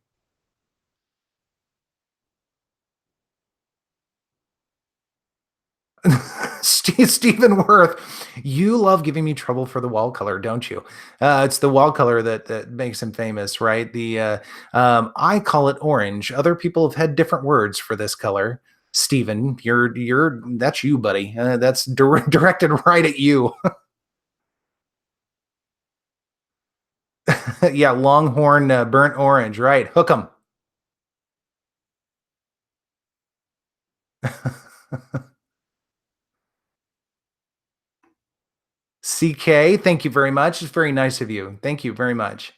Stephen Worth, you love giving me trouble for the wall color, don't you? It's the wall color that makes him famous, right? I call it orange. Other people have had different words for this color. Stephen, you're that's you, buddy. That's directed right at you. Yeah, Longhorn burnt orange, right? Hook 'em. CK, thank you very much. It's very nice of you. Thank you very much.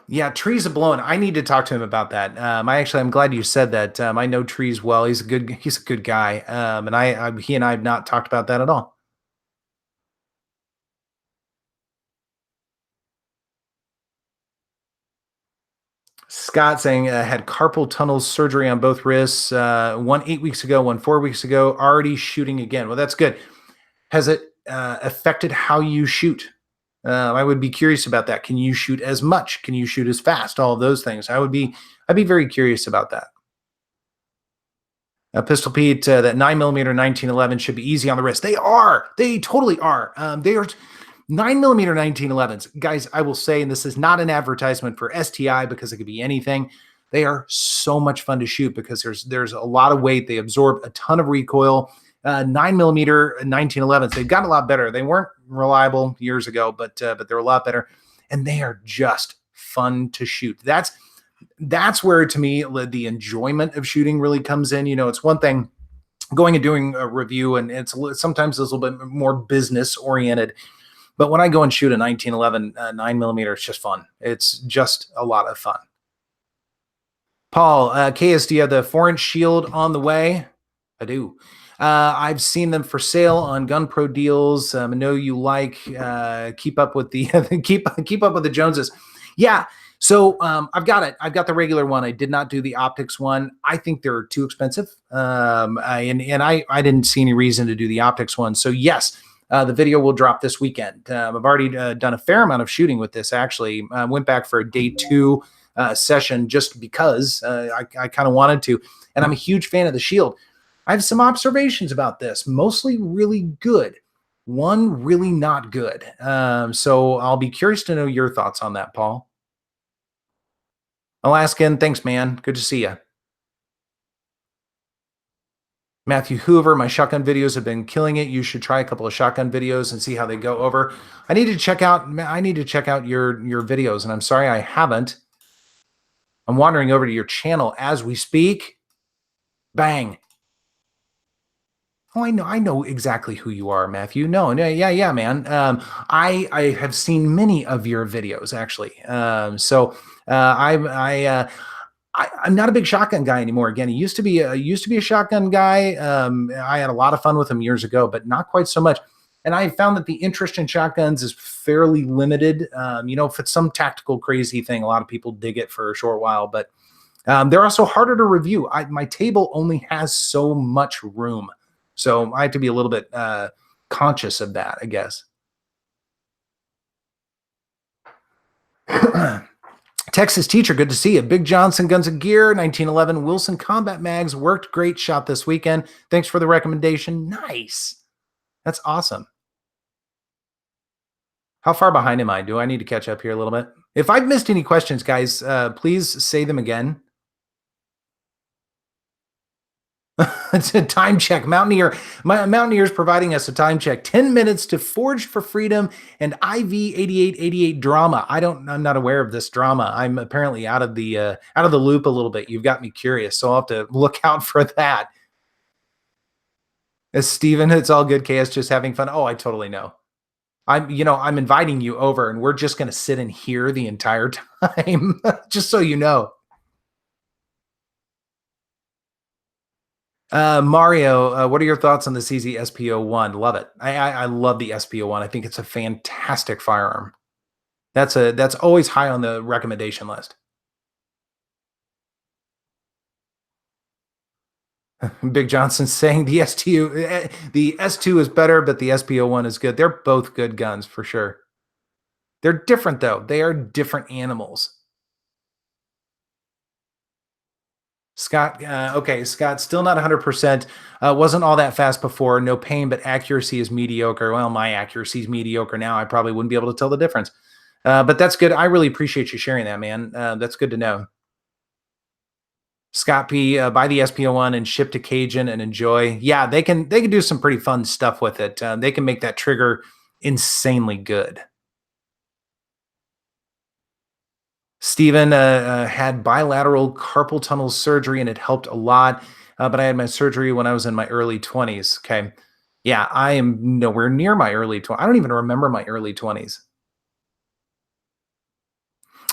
Yeah, Tree's a blowing. I need to talk to him about that. I'm glad you said that. I know Trees well. He's a good guy. And he and I have not talked about that at all. Scott saying had carpal tunnel surgery on both wrists. One 8 weeks ago, one 4 weeks ago. Already shooting again. Well, that's good. Has it affected how you shoot? I would be curious about that. Can you shoot as much? Can you shoot as fast? All of those things. I'd be very curious about that. Pistol Pete, that 9mm 1911 should be easy on the wrist. They are. They totally are. They are 9mm 1911s. Guys, I will say, and this is not an advertisement for STI because it could be anything. They are so much fun to shoot because there's a lot of weight. They absorb a ton of recoil. 9mm 1911s. They've gotten a lot better. They weren't reliable years ago, but they're a lot better, and they are just fun to shoot. That's where, to me, the enjoyment of shooting really comes in. It's one thing going and doing a review, and sometimes it's a little bit more business oriented. But when I go and shoot a 1911 9mm, it's just fun. It's just a lot of fun. Paul, KS, do you have the 4-inch shield on the way? I do. I've seen them for sale on Gun Pro deals. I know you like keep up with the keep up with the Joneses. Yeah. So I've got it. I've got the regular one. I did not do the optics one. I think they're too expensive. I didn't see any reason to do the optics one. So yes, the video will drop this weekend. I've already done a fair amount of shooting with this. Actually, went back for a day 2 session just because I kind of wanted to, and I'm a huge fan of the shield. I have some observations about this, mostly really good, one really not good. So I'll be curious to know your thoughts on that, Paul. Alaskan, thanks, man. Good to see you. Matthew Hoover, my shotgun videos have been killing it. You should try a couple of shotgun videos and see how they go over. I need to check out your videos, and I'm sorry I haven't. I'm wandering over to your channel as we speak. Bang. Oh, I know exactly who you are, Matthew. No, yeah, man. I have seen many of your videos actually. I'm not a big shotgun guy anymore. Again, he used to be a shotgun guy. I had a lot of fun with him years ago, but not quite so much. And I found that the interest in shotguns is fairly limited. If it's some tactical crazy thing, a lot of people dig it for a short while, but they're also harder to review. My table only has so much room. So I have to be a little bit conscious of that, I guess. Texas teacher, good to see you. Big Johnson Guns and Gear, 1911 Wilson Combat Mags worked great. Shot this weekend. Thanks for the recommendation. Nice. That's awesome. How far behind am I? Do I need to catch up here a little bit? If I've missed any questions, guys, please say them again. It's a time check. Mountaineer's providing us a time check. 10 minutes to Forge for Freedom and IV 8888 drama. I'm not aware of this drama. I'm apparently out of the loop a little bit. You've got me curious, so I'll have to look out for that. As Steven, it's all good. KS just having fun. Oh, I totally know. I'm inviting you over and we're just going to sit in here the entire time, just so you know. Mario, what are your thoughts on the CZ SPO1? Love it. I love the SPO1. I think it's a fantastic firearm. That's always high on the recommendation list. Big Johnson saying the S2 is better, but the SPO1 is good. They're both good guns for sure. They're different though. They are different animals. Scott, okay, Scott, still not 100%. Wasn't all that fast before. No pain, but accuracy is mediocre. Well, my accuracy is mediocre now. I probably wouldn't be able to tell the difference. But that's good. I really appreciate you sharing that, man. That's good to know. Scott P, buy the SPO1 and ship to Cajun and enjoy. Yeah, they can do some pretty fun stuff with it. They can make that trigger insanely good. Steven had bilateral carpal tunnel surgery and it helped a lot. But I had my surgery when I was in my early 20s. Okay. Yeah, I am nowhere near my early 20s. I don't even remember my early 20s.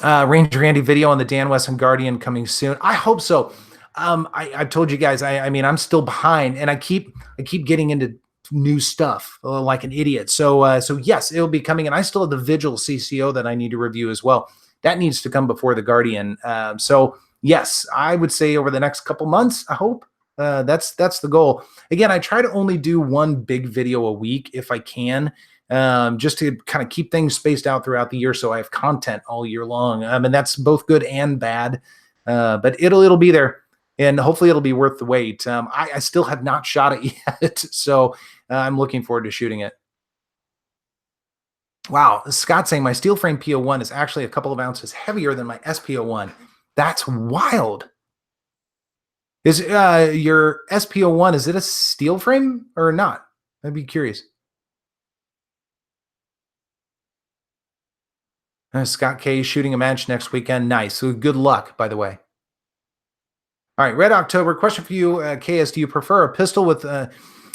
Ranger Randy video on the Dan Wesson Guardian coming soon. I hope so. I've told you guys, I mean, I'm still behind and I keep getting into new stuff like an idiot. So yes, it'll be coming. And I still have the Vigil CCO that I need to review as well. That needs to come before the Guardian. So yes, I would say over the next couple months, I hope that's the goal. Again, I try to only do one big video a week if I can, just to kind of keep things spaced out throughout the year so I have content all year long. And that's both good and bad, but it'll be there. And hopefully it'll be worth the wait. I still have not shot it yet, so I'm looking forward to shooting it. Wow, Scott saying my steel frame PO1 is actually a couple of ounces heavier than my SPO1. That's wild. Is your SPO1, is it a steel frame or not? I'd be curious. Scott K shooting a match next weekend. Nice. So good luck, by the way. All right, Red October. Question for you, KS. Do you prefer a pistol with a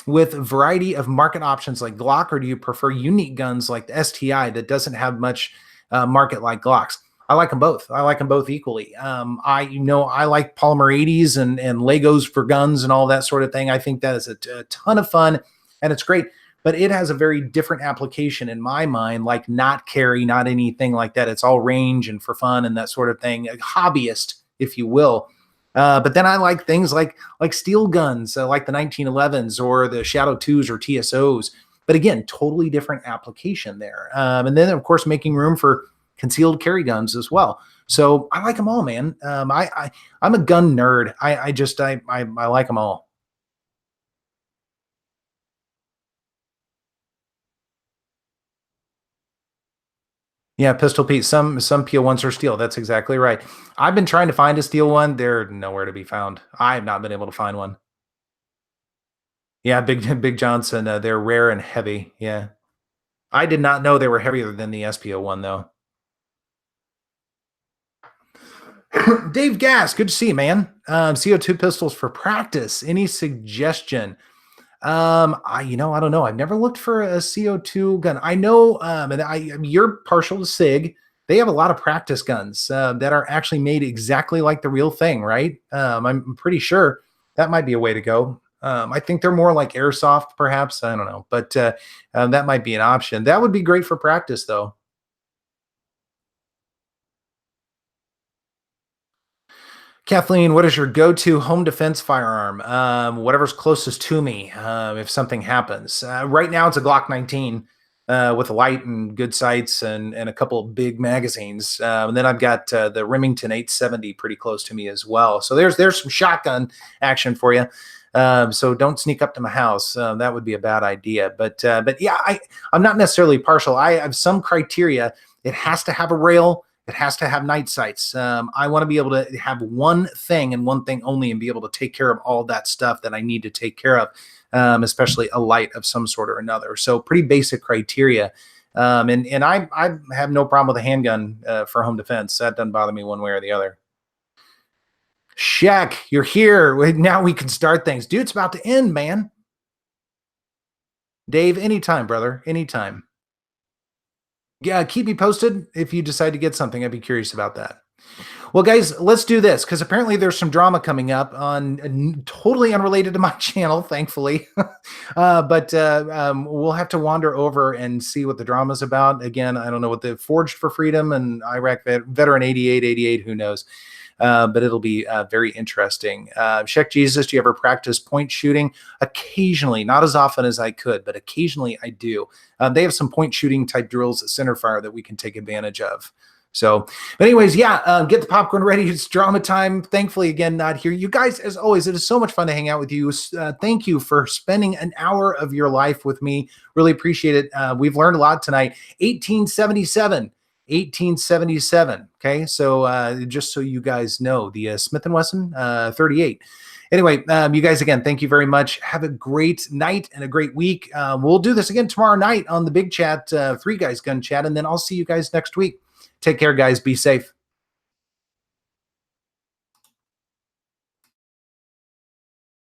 variety of market options like Glock, or do you prefer unique guns like the STI that doesn't have much market like Glocks? I like them both. I like them both equally. I like polymer 80s and Legos for guns and all that sort of thing. I think that is a ton of fun and it's great, but it has a very different application in my mind, like not carry, not anything like that. It's all range and for fun and that sort of thing. A hobbyist, if you will. But then I like things like steel guns, like the 1911s or the Shadow 2s or TSOs. But again, totally different application there. And then, of course, making room for concealed carry guns as well. So I like them all, man. I'm a gun nerd. I like them all. Yeah, Pistol Pete. Some PO1s are steel. That's exactly right. I've been trying to find a steel one. They're nowhere to be found. I have not been able to find one. Yeah, Big Johnson. They're rare and heavy. Yeah, I did not know they were heavier than the SPO1 though. Dave Gass, good to see you, man. CO2 pistols for practice. Any suggestion? I don't know. I've never looked for a CO2 gun. I know, you're partial to Sig. They have a lot of practice guns that are actually made exactly like the real thing, right? I'm pretty sure that might be a way to go. I think they're more like airsoft, perhaps. I don't know, but that might be an option. That would be great for practice, though. Kathleen, what is your go-to home defense firearm? Whatever's closest to me, if something happens. Right now, it's a Glock 19 with a light and good sights and a couple of big magazines. And then I've got the Remington 870 pretty close to me as well. So there's some shotgun action for you. So don't sneak up to my house. That would be a bad idea. But yeah, I'm not necessarily partial. I have some criteria. It has to have a rail. It has to have night sights. I want to be able to have one thing and one thing only and be able to take care of all that stuff that I need to take care of, especially a light of some sort or another. So pretty basic criteria. And I have no problem with a handgun for home defense. That doesn't bother me one way or the other. Shaq, you're here. Now we can start things. Dude, it's about to end, man. Dave, anytime, brother. Anytime. Yeah, keep me posted if you decide to get something. I'd be curious about that. Well, guys, let's do this because apparently there's some drama coming up on totally unrelated to my channel, thankfully. But we'll have to wander over and see what the drama's about. Again, I don't know what the Forged for Freedom and Iraq Veteran 8888, who knows? But it'll be very interesting. Sheikh Jesus, do you ever practice point shooting? Occasionally, not as often as I could, but occasionally I do. They have some point shooting type drills at Centerfire that we can take advantage of. So, but anyways, yeah, get the popcorn ready. It's drama time. Thankfully, again, not here. You guys, as always, it is so much fun to hang out with you. Thank you for spending an hour of your life with me. Really appreciate it. We've learned a lot tonight. 1877. Okay, so just so you guys know, the Smith & Wesson 38. Anyway, you guys, again, thank you very much. Have a great night and a great week. We'll do this again tomorrow night on the big chat, Three Guys Gun Chat, and then I'll see you guys next week. Take care, guys. Be safe.